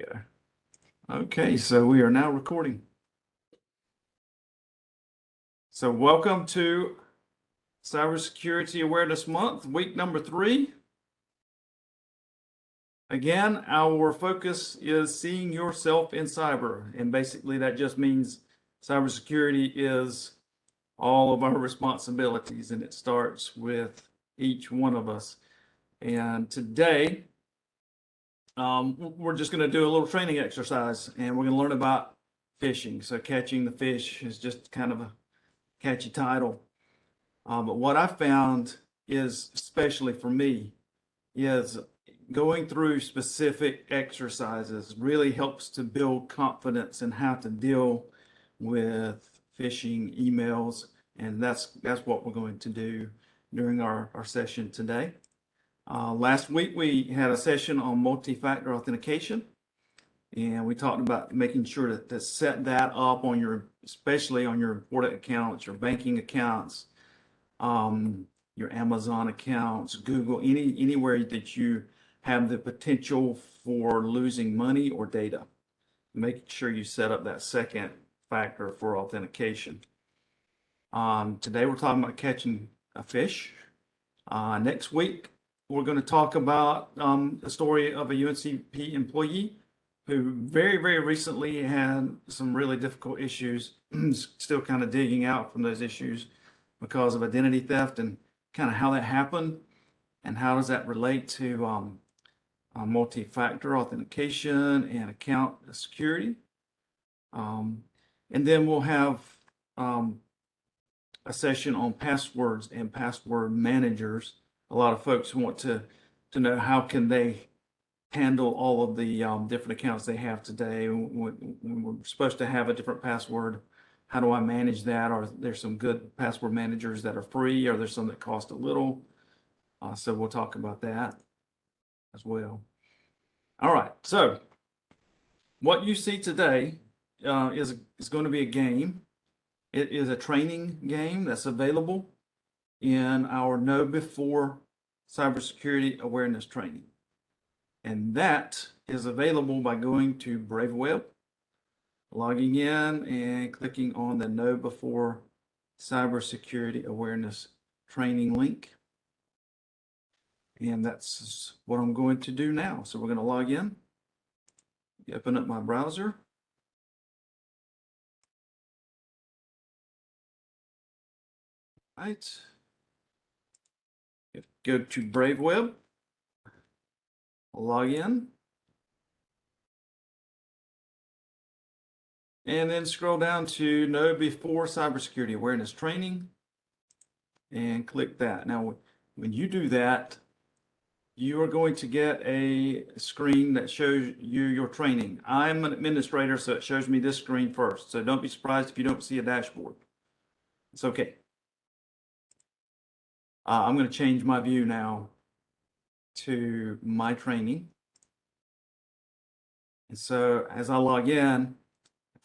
Go. Okay, so we are now recording. So welcome to Cybersecurity Awareness Month, week number 3. Again, our focus is seeing yourself in cyber, and basically that just means cybersecurity is all of our responsibilities, and it starts with each one of us. And today, we're just going to do a little training exercise, and we're going to learn about phishing. So catching the fish is just kind of a catchy title. But what I found is, especially for me, is going through specific exercises really helps to build confidence in how to deal with phishing emails. And that's what we're going to do during our session today. Last week, we had a session on multi-factor authentication, and we talked about making sure to set that up on your, especially on your important accounts, your banking accounts, your Amazon accounts, Google, anywhere that you have the potential for losing money or data. Make sure you set up that second factor for authentication. Today we're talking about catching a fish. Next week, we're going to talk about the story of a UNCP employee who very, very recently had some really difficult issues, still kind of digging out from those issues because of identity theft and kind of how that happened and how does that relate to multi-factor authentication and account security. And then we'll have a session on passwords and password managers. A lot of folks want to know how can they handle all of the different accounts they have today. When we're supposed to have a different password, how do I manage that? Are there some good password managers that are free? Are there some that cost a little? So we'll talk about that as well. All right, so what you see today is going to be a game. It is a training game that's available in our Know Before Cybersecurity Awareness Training. And that is available by going to BraveWeb, logging in and clicking on the Know Before Cybersecurity Awareness Training link. And that's what I'm going to do now. So we're going to log in, open up my browser. Right. Go to BraveWeb, log in, and then scroll down to Know Before Cybersecurity Awareness Training and click that. Now, when you do that, you are going to get a screen that shows you your training. I'm an administrator, so it shows me this screen first. So don't be surprised if you don't see a dashboard. It's okay. I'm going to change my view now to my training. And so as I log in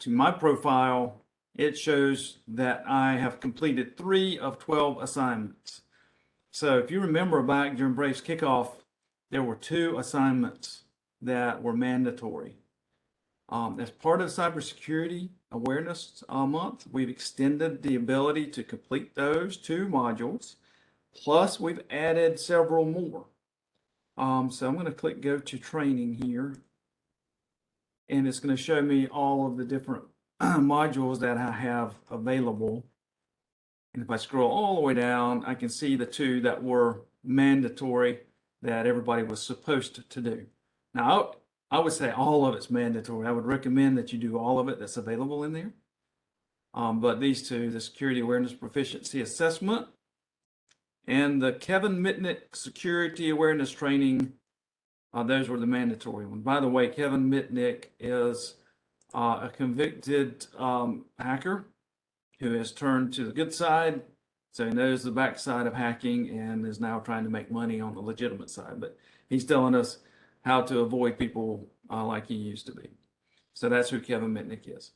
to my profile, it shows that I have completed 3 of 12 assignments. So if you remember back during Brave's kickoff, there were 2 assignments that were mandatory. As part of Cybersecurity Awareness Month, we've extended the ability to complete those 2 modules. Plus, we've added several more. So I'm going to click Go to Training here. And it's going to show me all of the different modules that I have available. And if I scroll all the way down, I can see the 2 that were mandatory that everybody was supposed to do. Now, I would say all of it's mandatory. I would recommend that you do all of it that's available in there. But these 2, the Security Awareness Proficiency Assessment and the Kevin Mitnick Security Awareness Training, those were the mandatory ones. By the way, Kevin Mitnick is a convicted hacker who has turned to the good side. So he knows the backside of hacking and is now trying to make money on the legitimate side. But he's telling us how to avoid people like he used to be. So that's who Kevin Mitnick is.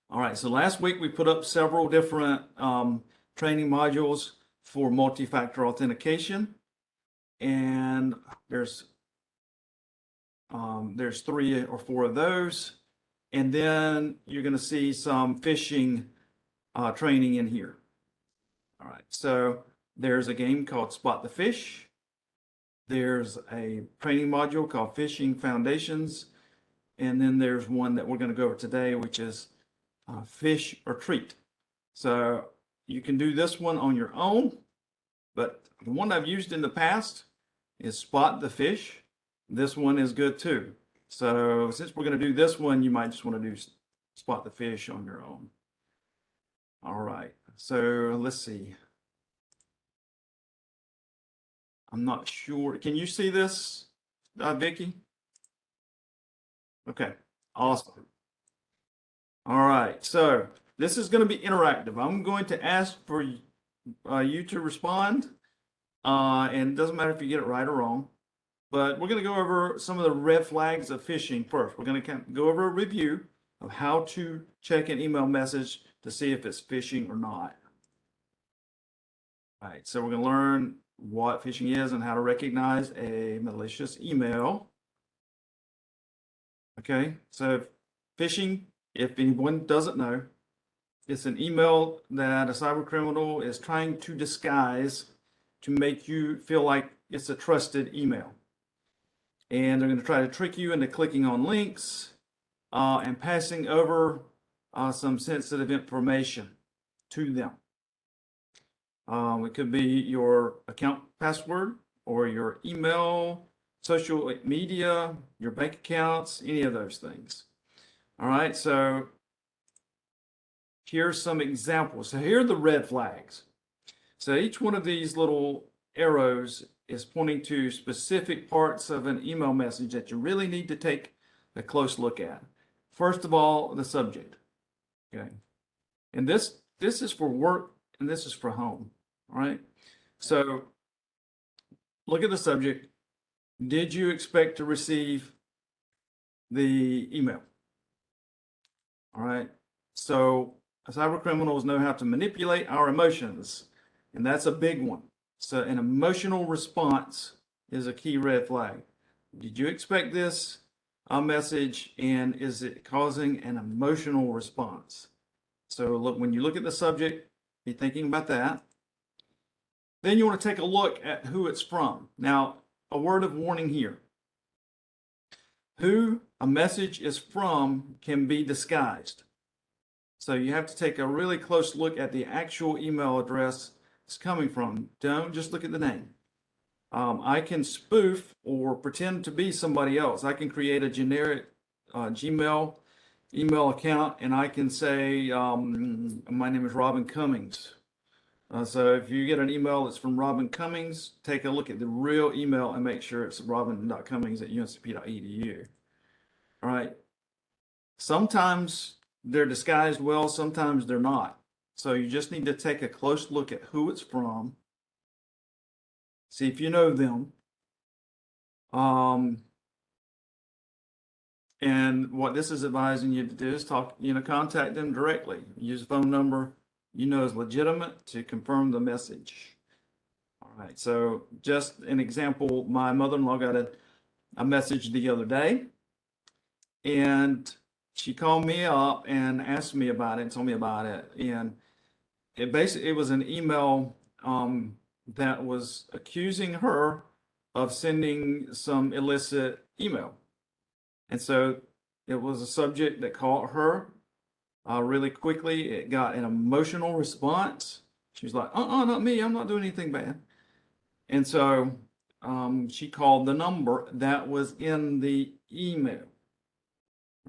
All right, so last week we put up several different training modules for multi-factor authentication. And there's There's 3 or 4 of those. And then you're going to see some phishing training in here. All right, so there's a game called Spot the Phish. There's a training module called Phishing Foundations. And then there's one that we're going to go over today, which is Phish or Treat. So you can do this one on your own, but the one I've used in the past is Spot the Phish. This one is good too. So since we're going to do this one, you might just want to do Spot the Phish on your own. All right, so let's see. I'm not sure. Can you see this, Vicky? Okay, awesome. All right, so this is going to be interactive. I'm going to ask for you to respond, and it doesn't matter if you get it right or wrong, but we're going to go over some of the red flags of phishing first. We're going to go over a review of how to check an email message to see if it's phishing or not. All right, so we're going to learn what phishing is and how to recognize a malicious email. Okay, so phishing, if anyone doesn't know, it's an email that a cyber criminal is trying to disguise to make you feel like it's a trusted email. And they're going to try to trick you into clicking on links and passing over some sensitive information to them. It could be your account password or your email, social media, your bank accounts, any of those things. All right, so here's some examples. So here are the red flags. So each one of these little arrows is pointing to specific parts of an email message that you really need to take a close look at. First of all, the subject. Okay, and this is for work and this is for home. All right, so look at the subject. Did you expect to receive the email? All right, so cyber criminals know how to manipulate our emotions, and that's a big one. So an emotional response is a key red flag. Did you expect this message, and is it causing an emotional response? So look, when you look at the subject, be thinking about that. Then you want to take a look at who it's from. Now, a word of warning here. Who a message is from can be disguised. So you have to take a really close look at the actual email address it's coming from. Don't just look at the name. I can spoof or pretend to be somebody else. I can create a generic Gmail email account, and I can say, my name is Robin Cummings. So if you get an email that's from Robin Cummings, take a look at the real email and make sure it's robin.cummings@uncp.edu. All right. Sometimes they're disguised well, sometimes they're not. So you just need to take a close look at who it's from. See if you know them. And what this is advising you to do is contact them directly. Use a phone number you know is legitimate to confirm the message. All right, so just an example, my mother-in-law got a message the other day, and she called me up and asked me about it and told me about it. And it was an email that was accusing her of sending some illicit email. And so it was a subject that caught her really quickly. It got an emotional response. She was like, not me. I'm not doing anything bad. And so she called the number that was in the email,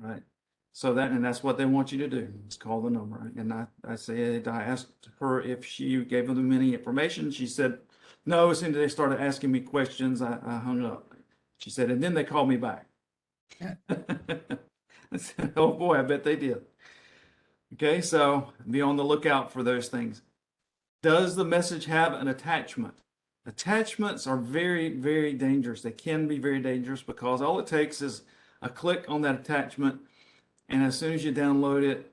right? So that's what they want you to do, is call the number. And I asked her if she gave them any information. She said, no. As soon as they started asking me questions, I hung up. She said, and then they called me back. I said, oh boy, I bet they did. Okay, so be on the lookout for those things. Does the message have an attachment? Attachments are very, very dangerous. They can be very dangerous because all it takes is a click on that attachment, and as soon as you download it,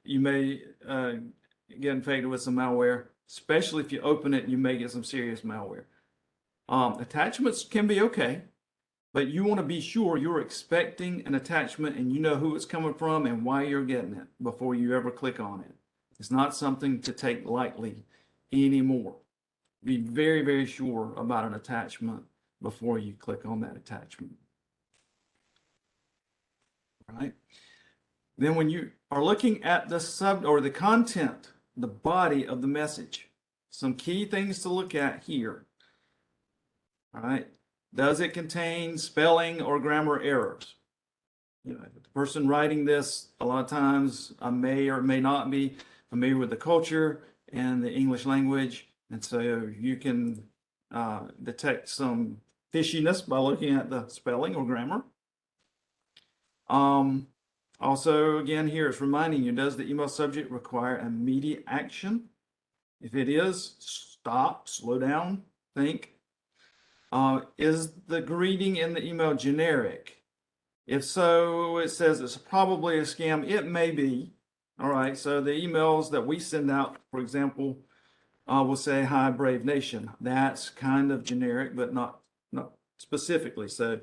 you may get infected with some malware. Especially if you open it, you may get some serious malware. Attachments can be okay, but you want to be sure you're expecting an attachment and you know who it's coming from and why you're getting it before you ever click on it. It's not something to take lightly anymore. Be very, very sure about an attachment before you click on that attachment. Right? Then when you are looking at the the content, the body of the message, some key things to look at here. All right. Does it contain spelling or grammar errors? You know, the person writing this, a lot of times, may or may not be familiar with the culture and the English language. And so you can detect some fishiness by looking at the spelling or grammar. Also, again, here it's reminding you, does the email subject require immediate action? If it is, stop, slow down, think. Is the greeting in the email generic? If so, it says it's probably a scam. It may be. All right. So the emails that we send out, for example, will say, "Hi, Brave Nation." That's kind of generic, but not specifically. So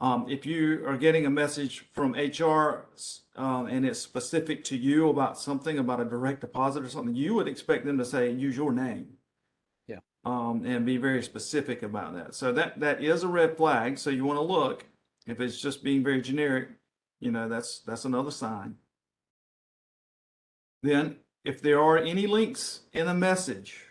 if you are getting a message from HR and it's specific to you about something, about a direct deposit or something, you would expect them to say, use your name. Yeah. And be very specific about that. So that is a red flag. So you want to look. If it's just being very generic, you know, that's another sign. Then if there are any links in a message,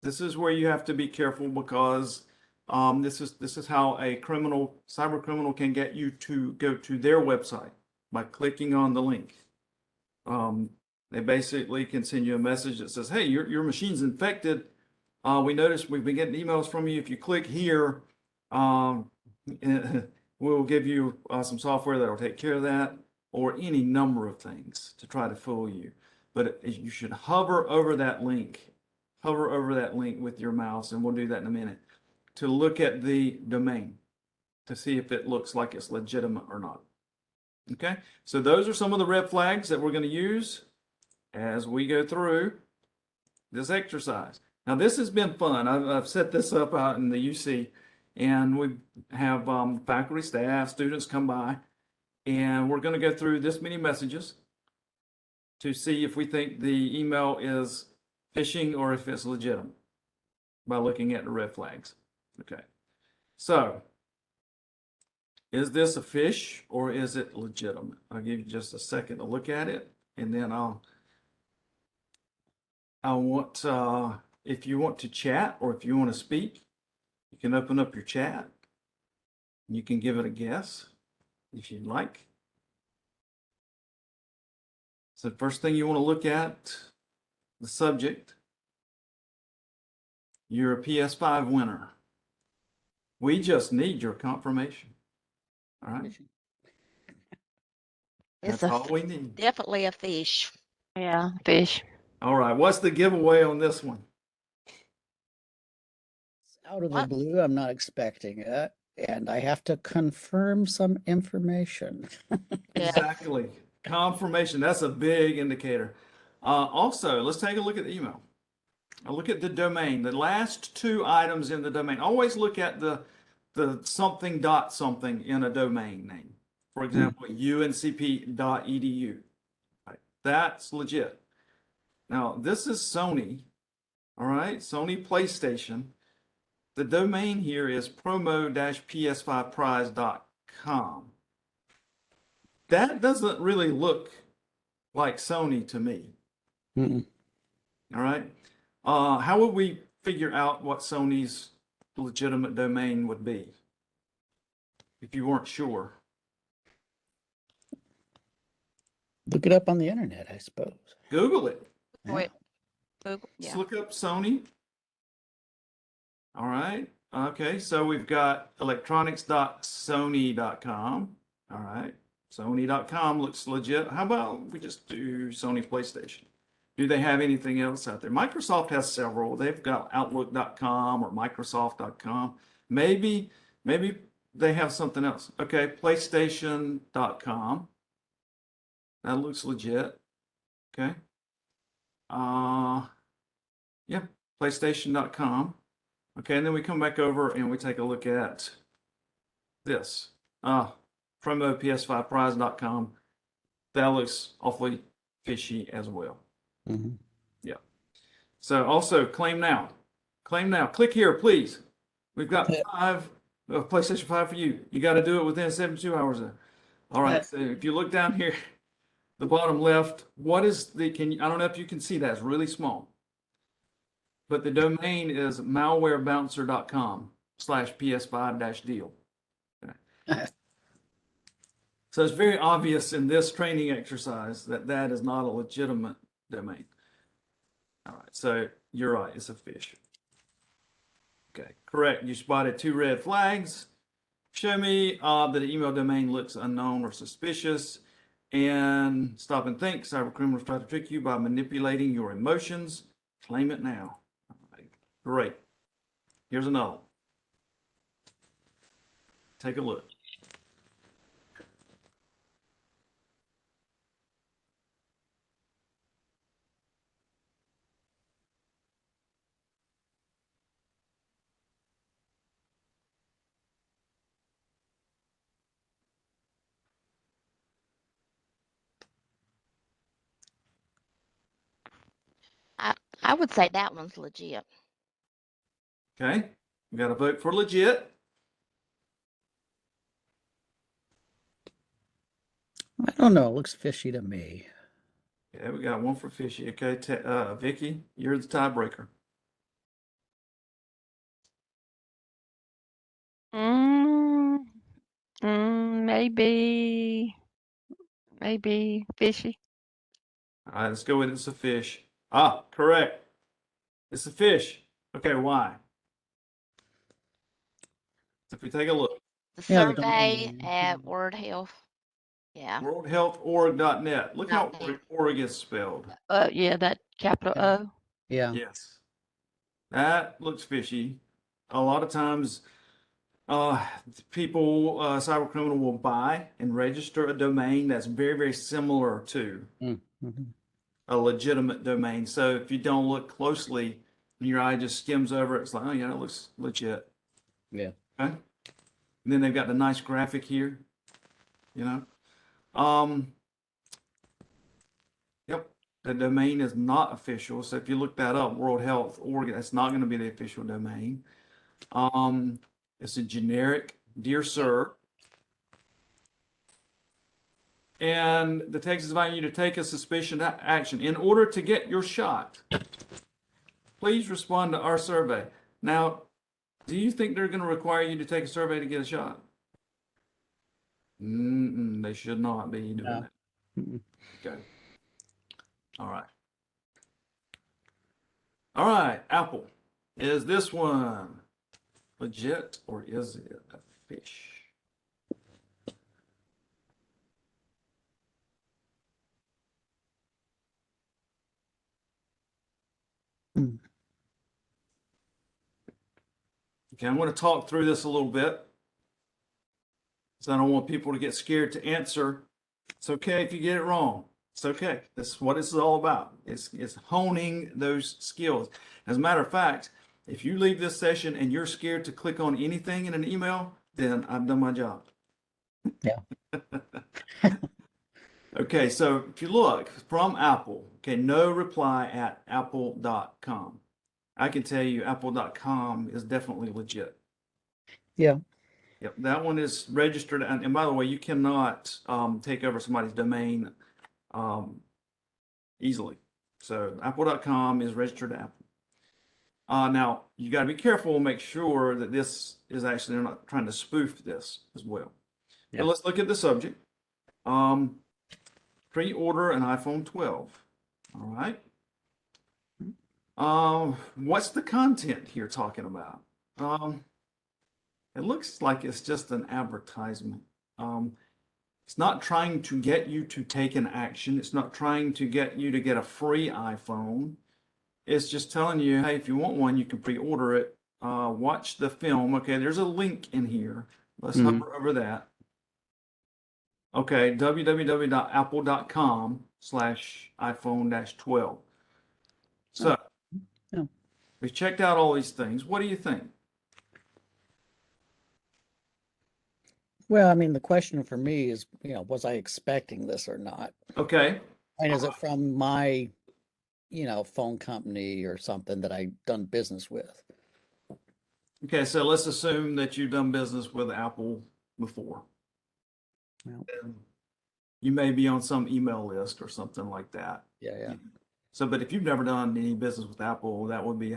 this is where you have to be careful because this is how a cyber criminal can get you to go to their website by clicking on the link. They basically can send you a message that says, "Hey, your machine's infected. We noticed we've been getting emails from you. If you click here, we'll give you some software that will take care of that," or any number of things to try to fool you. But you should hover over that link. Hover over that link with your mouse, and we'll do that in a minute, to look at the domain to see if it looks like it's legitimate or not. Okay, so those are some of the red flags that we're going to use as we go through this exercise. Now, this has been fun. I've set this up out in the UC, and we have faculty, staff, students come by, and we're going to go through this many messages to see if we think the email is phishing or if it's legitimate by looking at the red flags. Okay, so is this a phish or is it legitimate? I'll give you just a second to look at it, and then I want if you want to chat or if you want to speak, you can open up your chat. You can give it a guess if you'd like. So the first thing you want to look at, the subject. You're a PS5 winner. We just need your confirmation. All right. It's That's all we need. definitely a fish. Yeah, Phish. All right. What's the giveaway on this one? Out of the What? blue, I'm not expecting it, and I have to confirm some information. Yeah. Exactly. Confirmation. That's a big indicator. Also, let's take a look at the email. I'll look at the domain. The last two items in the domain. Always look at the something dot something in a domain name. For example, uncp.edu. Right. That's legit. Now, this is Sony. All right, Sony PlayStation. The domain here is promo-ps5prize.com. That doesn't really look like Sony to me. Mm-mm. All right. How would we figure out what Sony's legitimate domain would be if you weren't sure? Look it up on the internet, I suppose. Google it. Wait. Google. Just Yeah. look up Sony. All right. Okay. So we've got electronics.sony.com. All right. Sony.com looks legit. How about we just do Sony PlayStation? Do they have anything else out there? Microsoft has several. They've got Outlook.com or Microsoft.com. Maybe they have something else. Okay, PlayStation.com. That looks legit. Okay. Yeah, PlayStation.com. Okay, and then we come back over and we take a look at this. promops5prize.com. That looks awfully fishy as well. Mhm. Yeah. So also claim now. Claim now. Click here, please. We've got PlayStation 5 for you. You got to do it within 72 hours. All right. So if you look down here, the bottom left, what is the, I don't know if you can see that. It's really small. But the domain is malwarebouncer.com/PS5-deal. So it's very obvious in this training exercise that that is not a legitimate domain. All right, so you're right, it's a Phish. Okay, correct. You spotted 2 red flags. Show me that the email domain looks unknown or suspicious. And stop and think. Cyber criminals try to trick you by manipulating your emotions. Claim it now. All right, great. Here's another one. Take a look. I would say that one's legit. Okay, we got to vote for legit. I don't know. It looks fishy to me. Yeah, we got one for fishy. Okay, Vicky, you're the tiebreaker. Maybe fishy. All right, let's go with it's a Phish. Ah, correct. It's a Phish. Okay, why? So if we take a look, The Yeah, the survey domain. at Word Health. Yeah. worldhealthorg.net. Look how .net. org is spelled. Yeah, that capital Yeah. O. Yeah. Yes. That looks fishy. A lot of times, people, cyber criminal will buy and register a domain that's very, very similar to Mm-hmm. a legitimate domain. So if you don't look closely and your eye just skims over it, it's like, oh yeah, it looks legit. Yeah. Okay. And then they've got the nice graphic here, you know. Yep. The domain is not official. So if you look that up, World Health Org, that's not going to be the official domain. It's a generic, dear sir. And the text is inviting you to take a suspicion action. In order to get your shot, please respond to our survey. Now, do you think they're going to require you to take a survey to get a shot? They should not be doing No. that. Mm-mm. Okay. All right. All right, Apple. Is this one legit or is it a Phish? Mm. Okay, I'm going to talk through this a little bit. So I don't want people to get scared to answer. It's okay if you get it wrong. It's okay. That's what it's all about. It's honing those skills. As a matter of fact, if you leave this session and you're scared to click on anything in an email, then I've done my job. Yeah. Okay, so if you look from Apple, okay, no reply at apple.com. I can tell you apple.com is definitely legit. Yeah. Yep, that one is registered. And by the way, you cannot take over somebody's domain easily. So apple.com is registered to Apple. Now, you got to be careful and make sure that this is actually, they're not trying to spoof this as well. Yeah. So let's look at the subject. Pre-order an iPhone 12. All right. What's the content here talking about? It looks like it's just an advertisement. It's not trying to get you to take an action. It's not trying to get you to get a free iPhone. It's just telling you, hey, if you want one, you can pre-order it. Watch the film. Okay, there's a link in here. Let's hover over that. Okay, www.apple.com/iPhone-12. So, Yeah. We've checked out all these things. What do you think? Well, I mean, the question for me is, was I expecting this or not? Okay. And is it from my, phone company or something that I've done business with? Okay, so let's assume that you've done business with Apple before. Well, And you may be on some email list or something like that. yeah. So, but if you've never done any business with Apple, that would be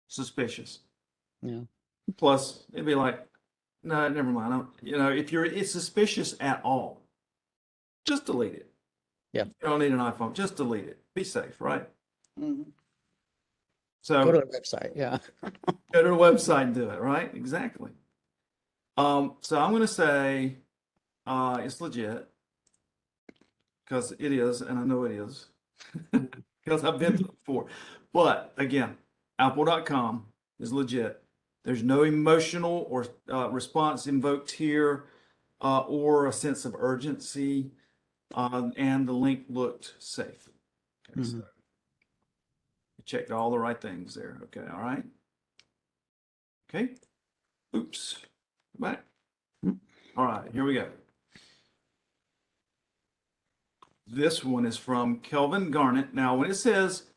suspicious. Yeah. Plus, it'd be like, no, never mind. If it's suspicious at all, just delete it. Yeah. You don't need an iPhone. Just delete it. Be safe, right? Mhm. So Go to the website. Yeah. go to the website and do it, right? Exactly. So I'm going to say it's legit because it is, and I know it is because I've been through it before. But again, Apple.com is legit. There's no emotional or response invoked here or a sense of urgency, and the link looked safe. Okay, so Mhm. you checked all the right things there. Okay, all right. Okay. Oops. Back. All right, here we go. This one is from Kelvin Garnett. Now, when it says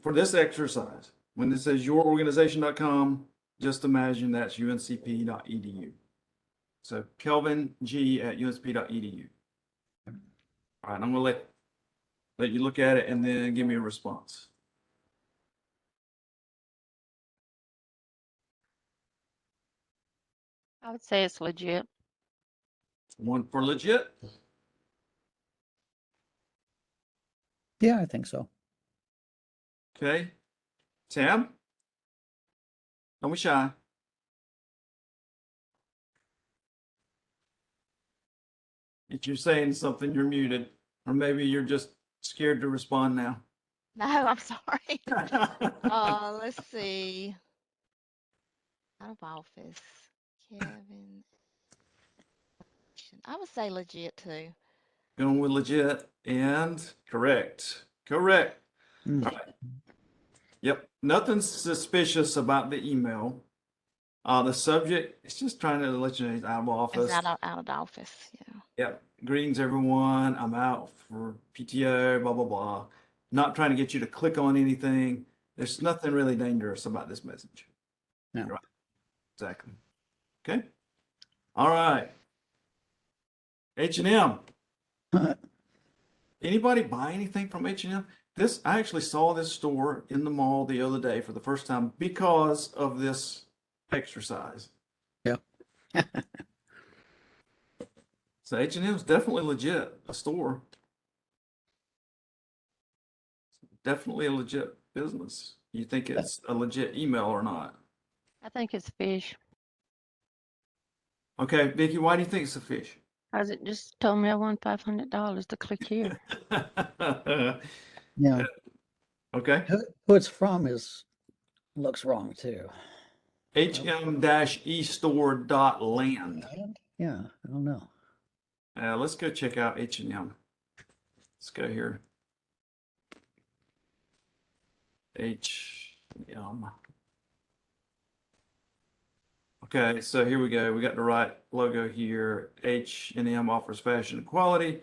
for this exercise, when it says yourorganization.com, just imagine that's uncp.edu. So Kelvin G at uncp.edu. All right, I'm gonna let you look at it and then give me a response. I would say it's legit. One for legit. Yeah, I think so. Okay. Tab. Don't be shy. If you're saying something, you're muted. Or maybe you're just scared to respond now. No, I'm sorry. Let's see. Out of office. Kevin. I would say legit too. Going with legit and correct. Correct. Mm. All right. Yep. Nothing suspicious about the email. The subject, it's just trying to let you know he's out of It's office. out of the office. Yeah. Yep. Greetings, everyone. I'm out for PTO, blah, blah, blah. Not trying to get you to click on anything. There's nothing really dangerous about this message. No. You're right. Exactly. Okay. All right. H&M. Anybody buy anything from H&M? I actually saw this store in the mall the other day for the first time because of this exercise. Yeah. So H&M is definitely legit, a store. Definitely a legit business. You think it's a legit email or not? I think it's Phish. Okay, Vicky, why do you think it's a fish? Cause it just told me I won $500 to click here. Yeah. Okay. Who it's from looks wrong too. hm-estore.land. Land? Yeah, I don't know. Let's go check out H&M. Let's go here. H&M. Okay, so here we go. We got the right logo here. H&M offers fashion and quality.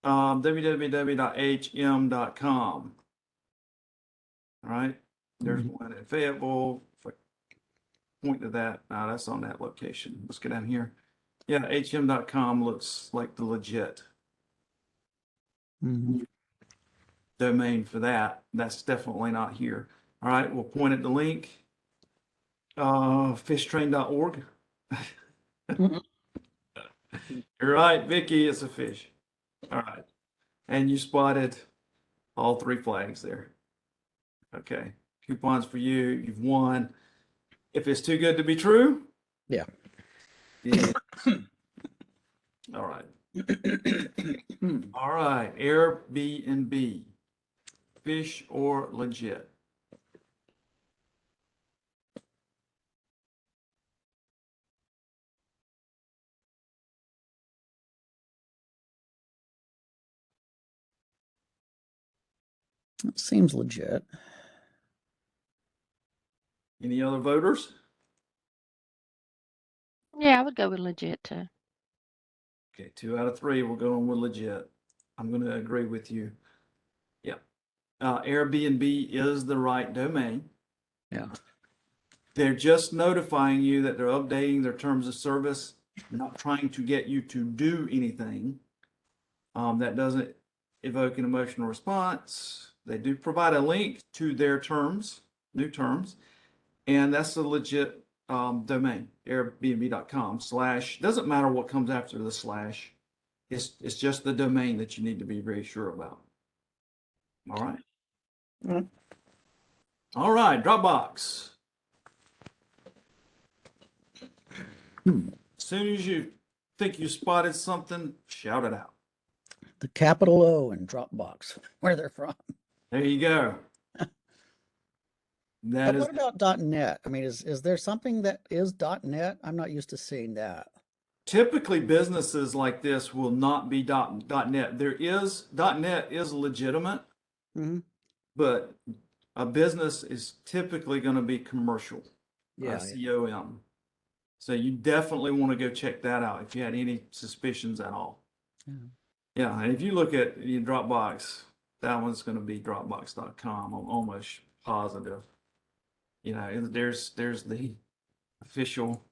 www.hm.com. All right, there's one in Fayetteville. If I point to that, that's on that location. Let's go down here. Yeah, hm.com looks like the legit Mhm. domain for that. That's definitely not here. All right, we'll point at the link. Fishtrain.org. Mhm. You're right, Vicky, it's a fish. All right. And you spotted all three flags there. Okay. Coupons for you. You've won. If it's too good to be true, Yeah. it is. All right. All right. Airbnb. Fish or legit? It seems legit. Any other voters? Yeah, I would go with legit too. Okay, 2 out of 3, we're going with legit. I'm going to agree with you. Yeah. Airbnb is the right domain. Yeah. They're just notifying you that they're updating their terms of service, not trying to get you to do anything. That doesn't evoke an emotional response. They do provide a link to their terms, new terms, and that's a legit domain, airbnb.com / doesn't matter what comes after the /. It's just the domain that you need to be very sure about. All right. Mhm. All right, Dropbox. As soon as you think you spotted something, shout it out. The capital O in Dropbox, where they're from. There you go. That But is what about .NET? I mean, is there something that is .NET? I'm not used to seeing that. typically businesses like this will not be .NET. .NET is legitimate, Hmm. but a business is typically going to be commercial, Yeah. COM. So you definitely want to go check that out if you had any suspicions at all. Yeah. Yeah, and if you look at your Dropbox, that one's going to be Dropbox.com. I'm almost positive. You know, and there's the official,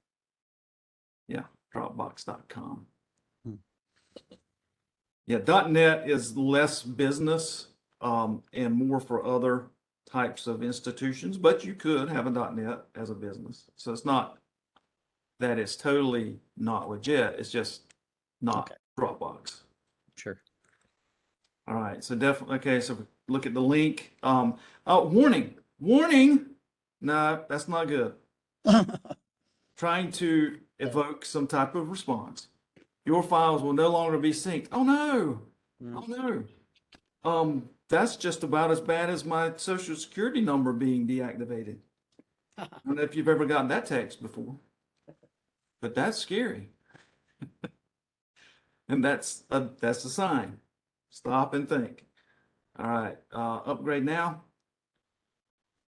yeah, Dropbox.com. Yeah, .NET is less business and more for other types of institutions, but you could have a .NET as a business. So it's not that it's totally not legit. It's just not Okay. Dropbox. Sure. All right. So definitely, okay. So look at the link. Oh, warning. No, that's not good. Trying to evoke some type of response. Your files will no longer be synced. Oh no. Oh no. That's just about as bad as my social security number being deactivated. I don't know if you've ever gotten that text before, but that's scary. And that's a sign. Stop and think. All right, upgrade now.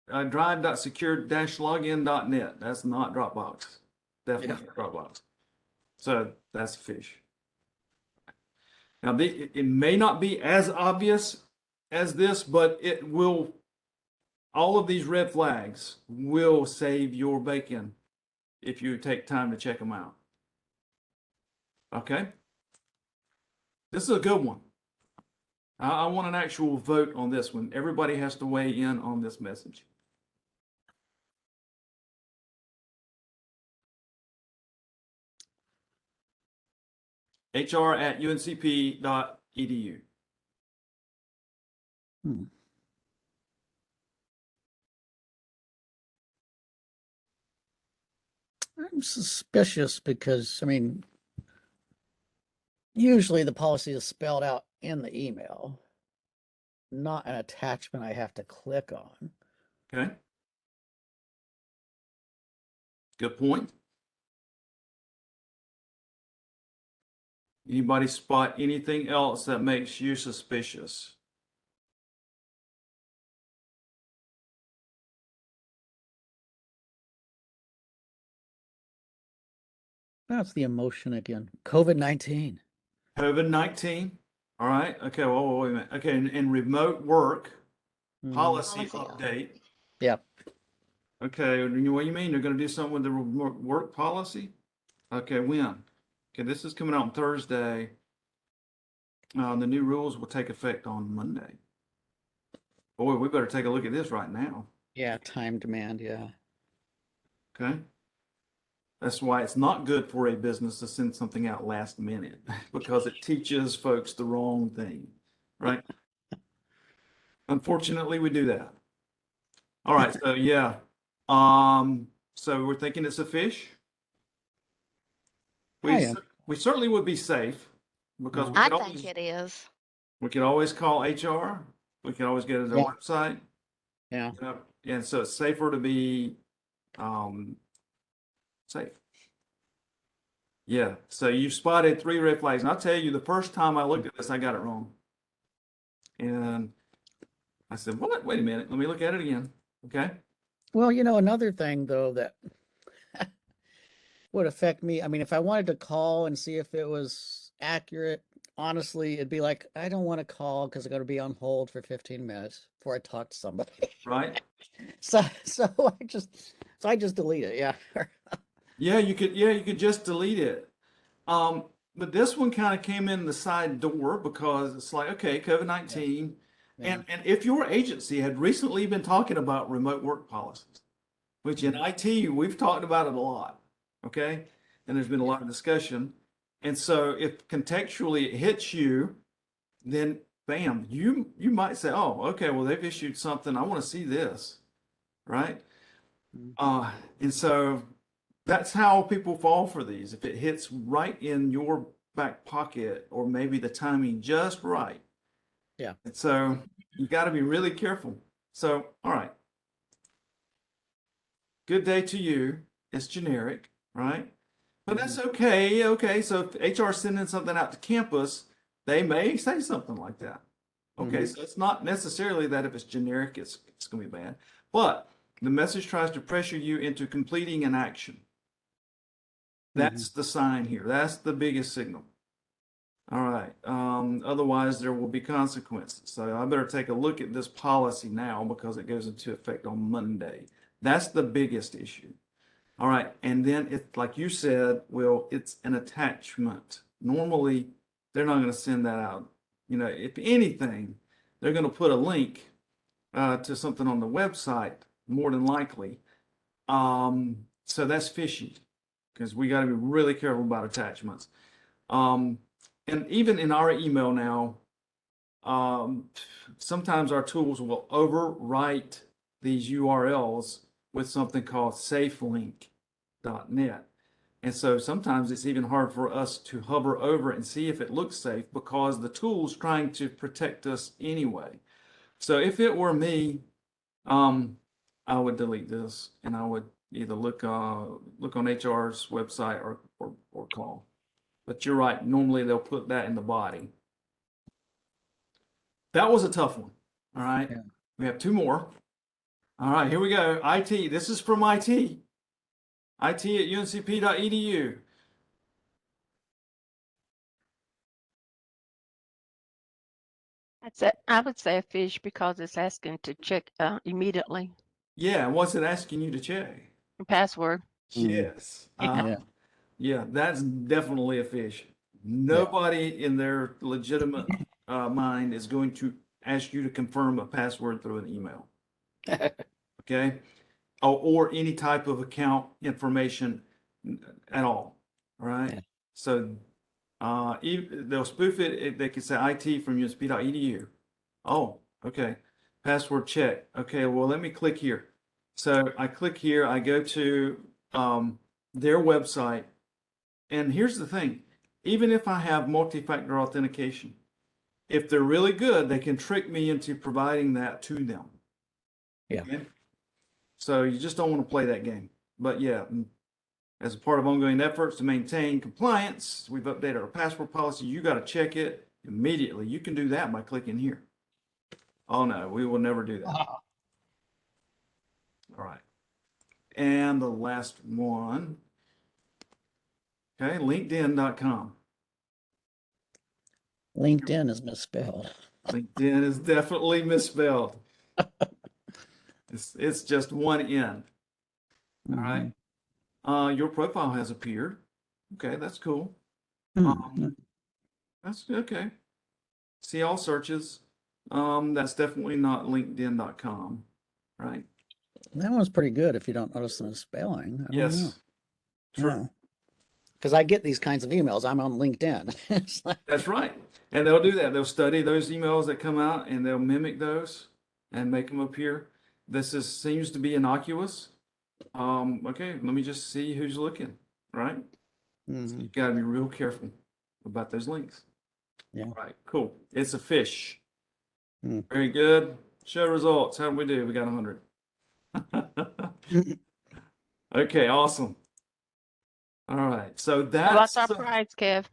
Drive.secure-login.net. That's not Dropbox. Definitely not Dropbox. So that's Phish. Now, it may not be as obvious as this, but it will, all of these red flags will save your bacon if you take time to check them out. Okay? This is a good one. I want an actual vote on this one. Everybody has to weigh in on this message. hr@uncp.edu. I'm suspicious because, I mean, usually the policy is spelled out in the email, not an attachment I have to click on. Okay? Good point. Anybody spot anything else that makes you suspicious? That's the emotion again. COVID-19. COVID-19. All right. Okay. Well, wait a minute. Okay. And remote work policy Policy update. Yep. Okay. What do you mean? They're going to do something with the remote work policy? Okay. When? Okay. This is coming out on Thursday. The new rules will take effect on Monday. Boy, we better take a look at this right now. Yeah, time demand, yeah. Okay. That's why it's not good for a business to send something out last minute because it teaches folks the wrong thing, right? Unfortunately, we do that. All right, so yeah. So we're thinking it's a Phish. I am. We certainly would be safe because Yeah. I think it is. we could always call HR. We can always go to their Yeah. website. Yeah. You know, and so it's safer to be safe. Yeah. So you spotted 3 red flags. And I'll tell you, the first time I looked at this, I got it wrong. And I said, what? Wait a minute. Let me look at it again. Okay. Well, another thing though that would affect me. I mean, if I wanted to call and see if it was accurate, honestly, it'd be like, I don't want to call because I'm going to be on hold for 15 minutes before I talk to somebody. Right? So I just delete it. Yeah. Yeah, you could just delete it. But this one kind of came in the side door because it's like, okay, COVID-19. Yeah. And if your agency had recently been talking about remote work policies, which in IT, we've talked about it a lot, okay? And there's been a lot of discussion. And so if contextually it hits you, then bam, you might say, oh, okay, well, they've issued something. I want to see this, right? Mhm. And so that's how people fall for these. If it hits right in your back pocket, or maybe the timing just right. Yeah. And so you got to be really careful. So, all right. Good day to you. It's generic, right? But that's okay. Okay. So if HR is sending something out to campus, they may say something like that. Okay. Mhm. So it's not necessarily that if it's generic, it's going to be bad. But the message tries to pressure you into completing an action. That's the sign here. That's the biggest signal. All right. Otherwise, there will be consequences. So I better take a look at this policy now because it goes into effect on Monday. That's the biggest issue. All right. And then it's like you said, Will, it's an attachment. Normally, they're not going to send that out. If anything, they're going to put a link to something on the website, more than likely. So that's fishy because we got to be really careful about attachments. And even in our email now, sometimes our tools will overwrite these URLs with something called safelink.net. And so sometimes it's even hard for us to hover over it and see if it looks safe because the tool's trying to protect us anyway. So if it were me, I would delete this and I would either look on HR's website or call. But you're right. Normally they'll put that in the body. That was a tough one. All right. Yeah. We have two more. All right, here we go. IT. This is from IT. IT at uncp.edu. I would say a fish because it's asking to check immediately. Yeah, what's it asking you to check? Password. Yes. Yeah. Yeah, that's definitely a fish. Yeah. Nobody in their legitimate mind is going to ask you to confirm a password through an email. Okay. Or any type of account information at all. All right. Yeah. So they'll spoof it. They can say IT from UNCP.edu. Oh, okay. Password check. Okay, well, let me click here. So I click here. I go to their website. And here's the thing. Even if I have multi-factor authentication, if they're really good, they can trick me into providing that to them. Yeah. Okay? So you just don't want to play that game. But yeah, as a part of ongoing efforts to maintain compliance, we've updated our password policy. You got to check it immediately. You can do that by clicking here. Oh no, we will never do that. All right. And the last one. Okay, LinkedIn.com. LinkedIn is misspelled. LinkedIn is definitely misspelled. It's just one N. All right. Your profile has appeared. Okay, that's cool. That's okay. See all searches. That's definitely not LinkedIn.com, right? That one's pretty good if you don't notice the misspelling. I don't know. Yes. True. Because I get these kinds of emails. I'm on LinkedIn. It's like, That's right. And they'll do that. They'll study those emails that come out and they'll mimic those and make them appear. Seems to be innocuous. Okay, let me just see who's looking, right? So you got to be real careful about those links. Yeah. All right, cool. It's a fish. Hmm. Very good. Show results. How did we do? We got 100. Okay, awesome. All right, so What's that's our prize, Kev?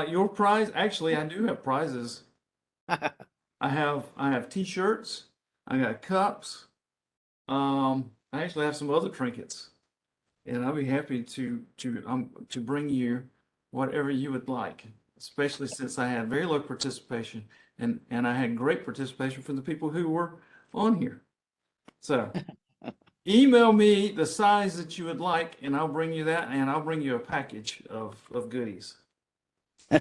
your prize. Actually, I do have prizes. I have t-shirts. I got cups. I actually have some other trinkets, and I'll be happy to bring you whatever you would like, especially since I had very low participation and I had great participation from the people who were on here. So email me the size that you would like, and I'll bring you that, and I'll bring you a package of goodies. All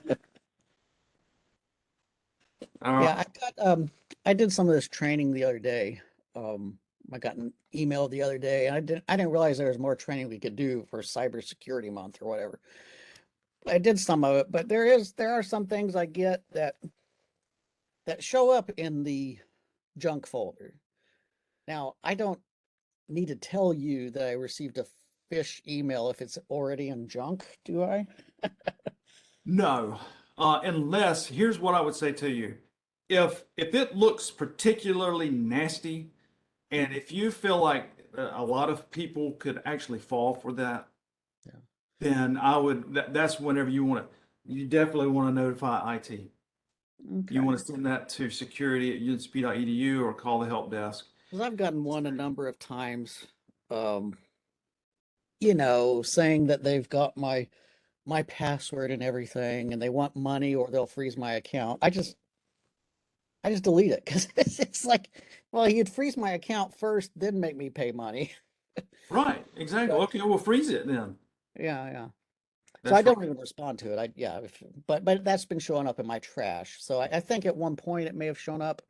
right. Yeah, I did some of this training the other day. I got an email the other day, and I didn't realize there was more training we could do for Cybersecurity Month or whatever. I did some of it, but there are some things I get that show up in the junk folder. Now, I don't need to tell you that I received a Phish email if it's already in junk, do I? No, unless here's what I would say to you. If it looks particularly nasty, and if you feel like a lot of people could actually fall for that, Yeah. then that's whenever you definitely want to notify IT. You want to send that to security@uncp.edu or call the help desk. Because I've gotten one a number of times, um, saying that they've got my password and everything, and they want money or they'll freeze my account. I just delete it because it's like, well, you'd freeze my account first, then make me pay money. Right, exactly. But Okay, we'll freeze it then. yeah. So That's I don't right. even respond to it. But that's been showing up in my trash. So I think at one point it may have shown up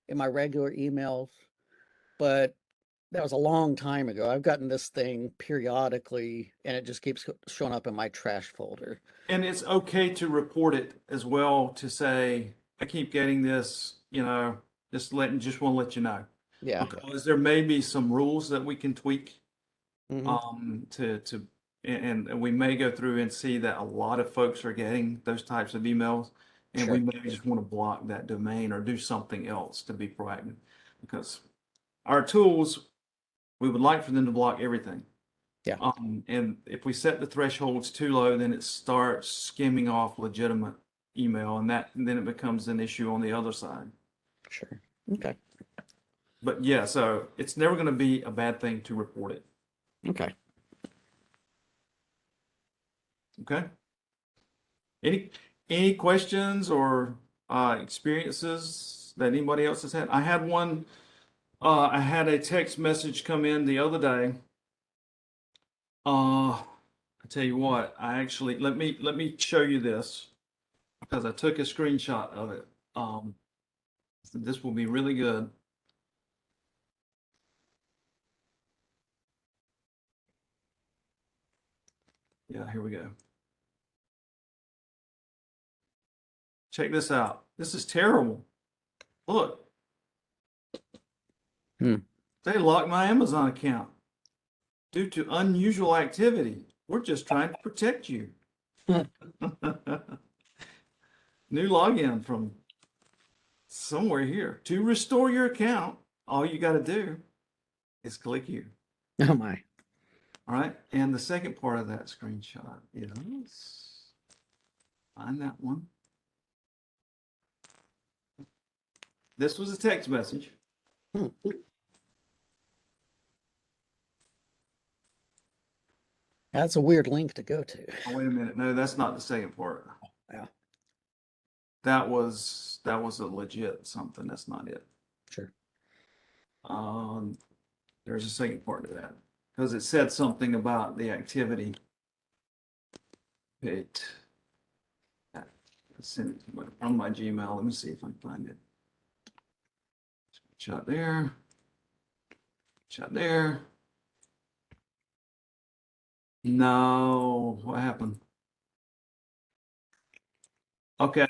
in my regular emails, but that was a long time ago. I've gotten this thing periodically, and it just keeps showing up in my trash folder. And it's okay to report it as well to say, I keep getting this, just want to let you know. Yeah. Because there may be some rules that we can tweak Hmm. and we may go through and see that a lot of folks are getting those types of emails, and we Sure. maybe just want to block that domain or do something else to be proactive. Because our tools, we would like for them to block everything. Yeah. And if we set the thresholds too low, then it starts skimming off legitimate email, and then it becomes an issue on the other side. Sure. Okay. But yeah, so it's never going to be a bad thing to report it. Okay. Okay. Any questions or experiences that anybody else has had? I had one. I had a text message come in the other day. I tell you what, I actually let me show you this because I took a screenshot of it. So this will be really good. Yeah, here we go. Check this out. This is terrible. Look, Hmm. they locked my Amazon account due to unusual activity. We're just trying to protect you. New login from somewhere here. To restore your account, all you got to do is click here. Oh my. All right. And the second part of that screenshot is find that one. This was a text message. Hmm. That's a weird link to go to. Oh, wait a minute. No, that's not the second part. Yeah. That was a legit something. That's not it. Sure. There's a second part to that because it said something about the activity. Let's send it from my Gmail. Let me see if I can find it. Shot there. Shot there. No, what happened? Okay.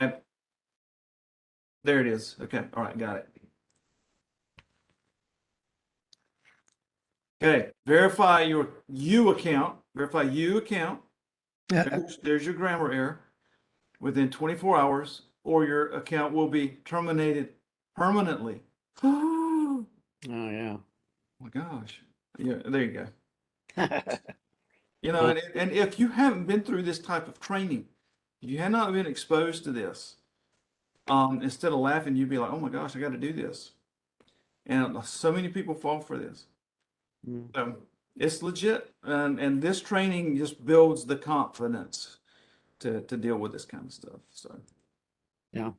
There it is. Okay. All right. Got it. Okay. Verify your account. Verify account. There's your grammar error within 24 hours, or your account will be terminated permanently. Oh Oh yeah. my gosh. Yeah, there you go. Huh. And if you haven't been through this type of training, you have not been exposed to this, instead of laughing, you'd be like, oh my gosh, I got to do this. And so many people fall for this. So it's legit, and this training just builds the confidence to deal with this kind of stuff. So, Yeah.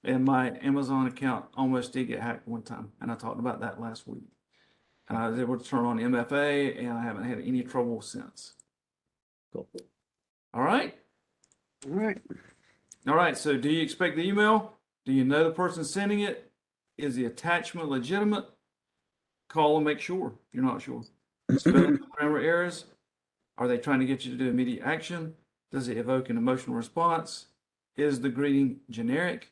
and my Amazon account almost did get hacked one time, and I talked about that last week. And I was able to turn on MFA, and I haven't had any trouble since. Cool. All right. All right. All right. So, do you expect the email? Do you know the person sending it? Is the attachment legitimate? Call and make sure you're not sure. Spelling grammar errors. Are they trying to get you to do immediate action? Does it evoke an emotional response? Is the greeting generic?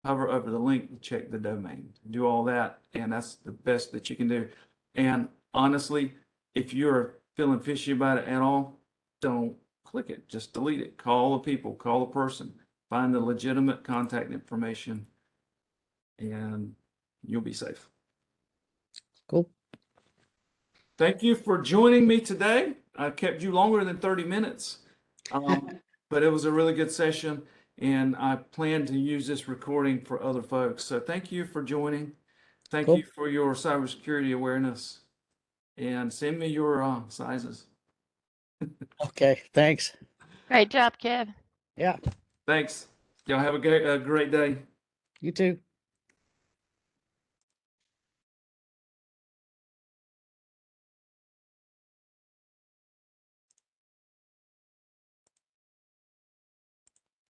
Hover over the link to check the domain. Do all that, and that's the best that you can do. And honestly, if you're feeling fishy about it at all, don't click it. Just delete it. Call the people, call the person, find the legitimate contact information, and you'll be safe. Cool. Thank you for joining me today. I kept you longer than 30 minutes, but it was a really good session, and I plan to use this recording for other folks. So thank you for joining. Thank Cool. you for your cybersecurity awareness, and send me your sizes. Okay. Thanks. Great job, Kev. Yeah. Thanks. Y'all have a great day. You too.